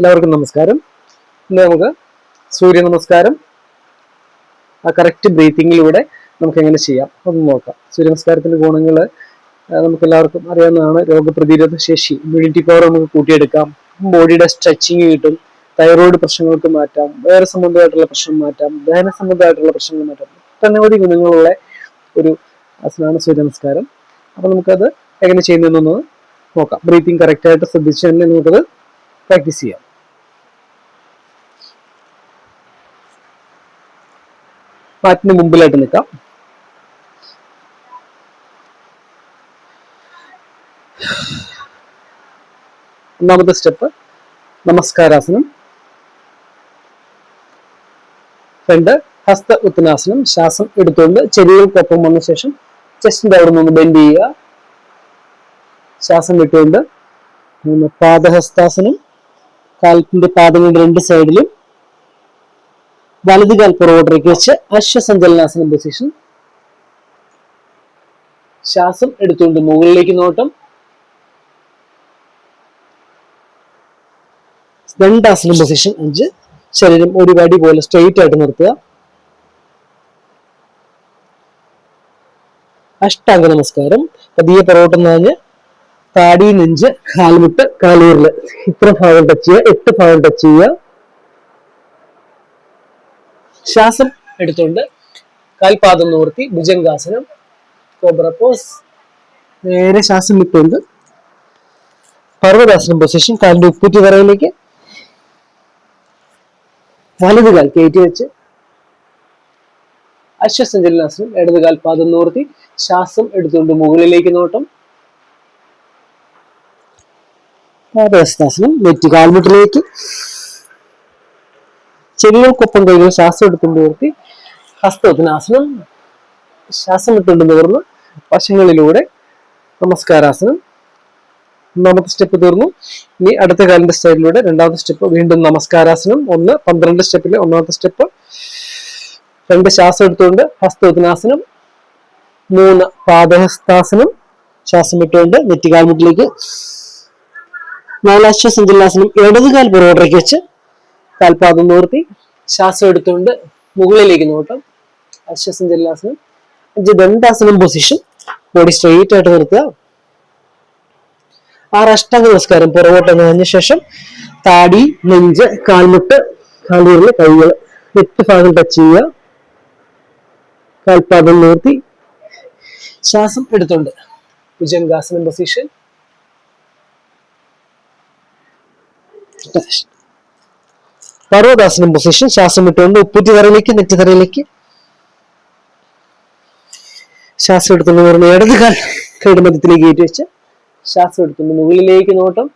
എല്ലാവർക്കും നമസ്കാരം. ഇന്ന് നമുക്ക് സൂര്യ നമസ്കാരം ആ കറക്റ്റ് ബ്രീത്തിങ്ങിലൂടെ നമുക്ക് എങ്ങനെ ചെയ്യാം ഒന്ന് നോക്കാം. സൂര്യ നമസ്കാരത്തിന്റെ ഗുണങ്ങൾ നമുക്ക് എല്ലാവർക്കും അറിയാവുന്നതാണ്. രോഗപ്രതിരോധ ശേഷി, ഇമ്മ്യൂണിറ്റി പവർ നമുക്ക് കൂട്ടിയെടുക്കാം, ബോഡിയുടെ സ്ട്രെച്ചിങ് കിട്ടും, തൈറോയിഡ് പ്രശ്നങ്ങൾക്ക് മാറ്റാം, വേറെ സംബന്ധമായിട്ടുള്ള പ്രശ്നം മാറ്റാം, ദഹന സംബന്ധമായിട്ടുള്ള പ്രശ്നങ്ങൾ മാറ്റാം. ഒട്ടനവധി ഗുണങ്ങളുള്ള ഒരു ആസനമാണ് സൂര്യ നമസ്കാരം. അപ്പൊ നമുക്കത് എങ്ങനെ ചെയ്യുന്നതെന്നൊന്ന് നോക്കാം. ബ്രീത്തിങ് കറക്റ്റായിട്ട് ശ്രദ്ധിച്ച് തന്നെ നമുക്കത് പ്രാക്ടീസ് ചെയ്യാം. മാറ്റിന് മുമ്പിലായിട്ട് നിൽക്കാം. ഒന്നാമത്തെ സ്റ്റെപ്പ് നമസ്കാരാസനം. രണ്ട് ഹസ്ത ഉത്തനാസനം. ശ്വാസം എടുത്തുകൊണ്ട് ചെവികൾക്കൊപ്പം വന്ന ശേഷം ചെസ്റ്റിന്റെ അവിടെ നിന്ന് ബെൻഡ് ചെയ്യുക. ശ്വാസം വിട്ടുകൊണ്ട് മൂന്ന് പാദഹസ്താസനം. കാലിന്റെ പാദങ്ങളുടെ രണ്ട് സൈഡിലും വലത് കാൽ പുറകോട്ടേക്ക് വെച്ച് അശ്വസഞ്ചലനാസനം പൊസിഷൻ. ശ്വാസം എടുത്തുകൊണ്ട് മുകളിലേക്ക് നോട്ടം. ദണ്ഡാസനം പൊസിഷൻ 5. ശരീരം ഒരു വടി പോലെ സ്ട്രെയിറ്റ് ആയിട്ട് നിർത്തുക. അഷ്ടാംഗ നമസ്കാരം. പതിയെ പുറകോട്ട് നാഞ്ഞ് താടി, നെഞ്ച്, കാൽമുട്ട്, കാലൂരില് ഇത്ര ഭാഗം ടച്ച് ചെയ്യുക. 8 ഭാഗം ടച്ച് ചെയ്യുക. ശ്വാസം എടുത്തുകൊണ്ട് കാൽപാദം നിവർത്തി ഭുജംഗാസനം, കോബ്ര പോസ്. നേരെ ശ്വാസം വിട്ടുകൊണ്ട് പർവ്വതാസനം പൊസിഷൻ. കാലിന്റെ ഉപ്പൂറ്റി തറയിലേക്ക് വലത് കാൽ കയറ്റി വെച്ച് അശ്വസഞ്ചലനാസനം. ഇടത് കാൽപാദം നിവർത്തി ശ്വാസം എടുത്തുകൊണ്ട് മുകളിലേക്ക് നോട്ടം. പാദഹസ്താസനം. നെറ്റ് കാൽമുട്ടിലേക്ക്, ചെവികൾക്കൊപ്പം കൈകൾ ശ്വാസം എടുത്തുകൊണ്ട് ഉയർത്തി ഹസ്തോത്തനാസനം. ശ്വാസം വിട്ടുകൊണ്ട് നിവർന്ന് വശങ്ങളിലൂടെ നമസ്കാരാസനം. ഒന്നാമത്തെ സ്റ്റെപ്പ് തീർന്നു. ഇനി അടുത്ത കാലിന്റെ സ്റ്റൈലിലൂടെ രണ്ടാമത്തെ സ്റ്റെപ്പ്. വീണ്ടും നമസ്കാരാസനം. 1 12 സ്റ്റെപ്പിലെ ഒന്നാമത്തെ സ്റ്റെപ്പ്. 2 ശ്വാസം എടുത്തുകൊണ്ട് ഹസ്തോത്തനാസനം. 3 പാദഹസ്താസനം. ശ്വാസം വിട്ടുകൊണ്ട് നെറ്റികാൽമുട്ടിലേക്ക്. 4 അശ്വസഞ്ചലനാസനം. ഇടത് കാൽ പുറകോട്ടേക്ക് വെച്ച് കാൽപാദം നിവർത്തി ശ്വാസം എടുത്തുകൊണ്ട് മുകളിലേക്ക് നോട്ടം. അശ്വസഞ്ചലനാസനം. 5 ദണ്ഡാസനം പൊസിഷൻ. ബോഡി സ്ട്രെയിറ്റ് ആയിട്ട് നിർത്തുക. 6 അഷ്ടാംഗ നമസ്കാരം. പുറകോട്ട് നനഞ്ഞ ശേഷം താടി, നെഞ്ച്, കാൽമുട്ട്, കാലൂരിലെ കൈകൾ 8 ഭാഗം ടച്ച് ചെയ്യുക. കാൽപാദം നിവർത്തി ശ്വാസം എടുത്തുകൊണ്ട് ഭുജംഗാസനം പൊസിഷൻ. പർവ്വതാസനം പൊസിഷൻ. ശ്വാസം വിട്ടുകൊണ്ട് ഉപ്പൂറ്റി തറയിലേക്ക്, നെറ്റ് തറയിലേക്ക്. ശ്വാസം എടുത്തുകൊണ്ട് പറഞ്ഞ ഇടത് കാൽ കൈയുടെ മധ്യത്തിലേക്ക് കയറ്റി വെച്ച് ശ്വാസം എടുത്തുകൊണ്ട് മുകളിലേക്ക് നോട്ടം.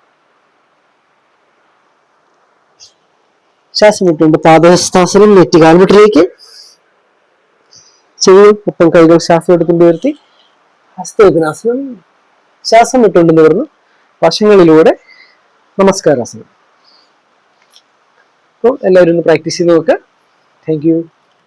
ശ്വാസം വിട്ടുകൊണ്ട് പാദഹസ്താസനം. നെറ്റ് കാൽമുട്ടിലേക്ക്, ചെവിയൊപ്പം കൈകൾ ശ്വാസം എടുത്തുകൊണ്ട് ഉയർത്തി ഹസ്തോത്തനാസനം. ശ്വാസം വിട്ടുകൊണ്ട് നിവർന്ന് വശങ്ങളിലൂടെ നമസ്കാരാസനം. എല്ലാവരും ഒന്ന് പ്രാക്ടീസ് ചെയ്ത് നോക്കുക. Thank you.